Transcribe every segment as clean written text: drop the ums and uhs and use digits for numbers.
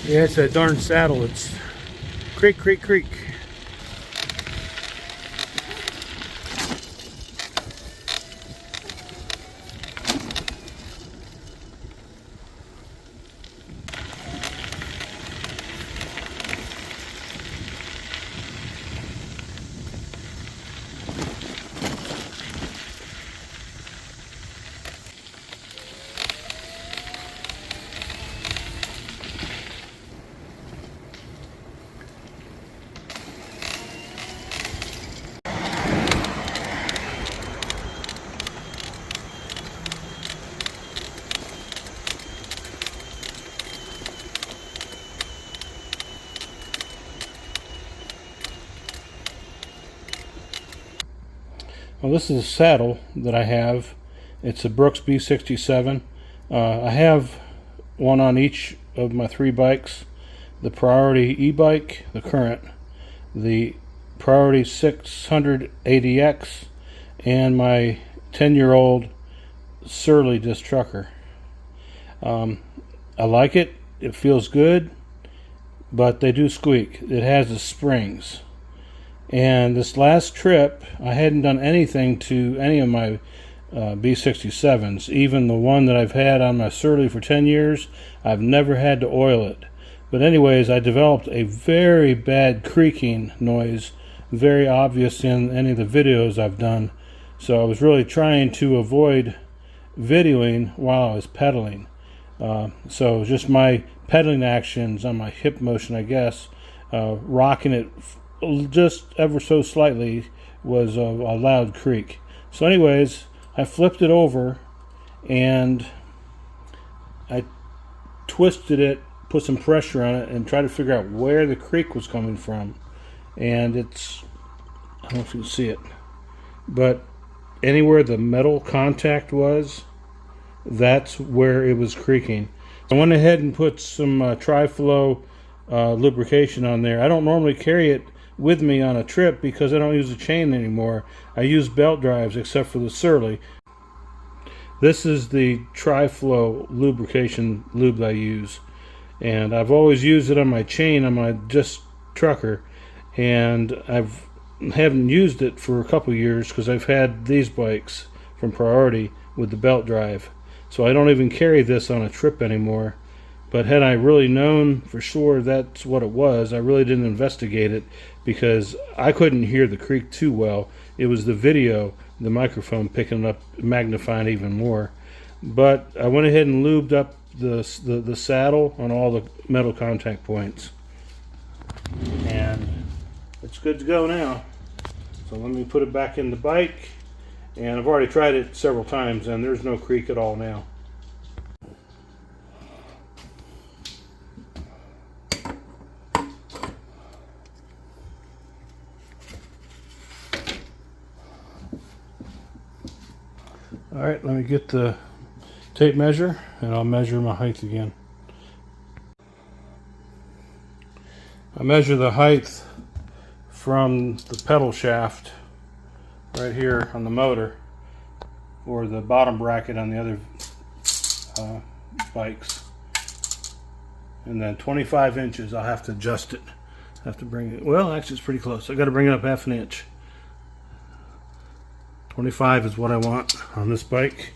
Yeah, it's that darn saddle. It's creak, creak, creak. Well, this is a saddle that I have. It's a Brooks B67. I have one on each of my 3 bikes. The Priority e-bike, the current, the Priority 680X, and my 10-year-old Surly disc trucker. I like it. It feels good, but they do squeak. It has the springs. And this last trip, I hadn't done anything to any of my B67s. Even the one that I've had on my Surly for 10 years, I've never had to oil it. But anyways, I developed a very bad creaking noise, very obvious in any of the videos I've done. So I was really trying to avoid videoing while I was pedaling. So just my pedaling actions on my hip motion, I guess, rocking it just ever so slightly was a loud creak. So anyways, I flipped it over and I twisted it, put some pressure on it, and tried to figure out where the creak was coming from. And it's, I don't know if you can see it, but anywhere the metal contact was, that's where it was creaking. I went ahead and put some Tri-Flow lubrication on there. I don't normally carry it with me on a trip because I don't use a chain anymore. I use belt drives except for the Surly. This is the Tri-Flow lubrication lube that I use, and I've always used it on my chain on my disc trucker, and haven't used it for a couple years because I've had these bikes from Priority with the belt drive, so I don't even carry this on a trip anymore. But had I really known for sure that's what it was, I really didn't investigate it because I couldn't hear the creak too well. It was the video, the microphone picking it up, magnifying even more. But I went ahead and lubed up the saddle on all the metal contact points. And it's good to go now. So let me put it back in the bike. And I've already tried it several times and there's no creak at all now. Alright, let me get the tape measure and I'll measure my height again. I measure the height from the pedal shaft right here on the motor, or the bottom bracket on the other bikes, and then 25 inches. I'll have to adjust it. I have to bring it, well actually it's pretty close. I got to bring it up half an inch. 25 is what I want on this bike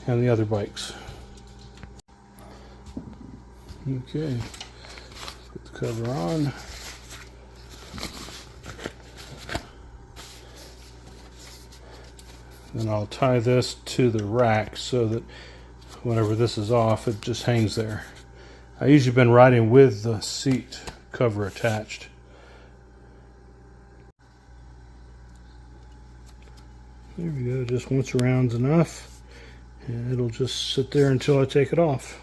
and the other bikes. Okay, put the cover on. Then I'll tie this to the rack so that whenever this is off, it just hangs there. I usually been riding with the seat cover attached. There we go, just once around's enough, and it'll just sit there until I take it off.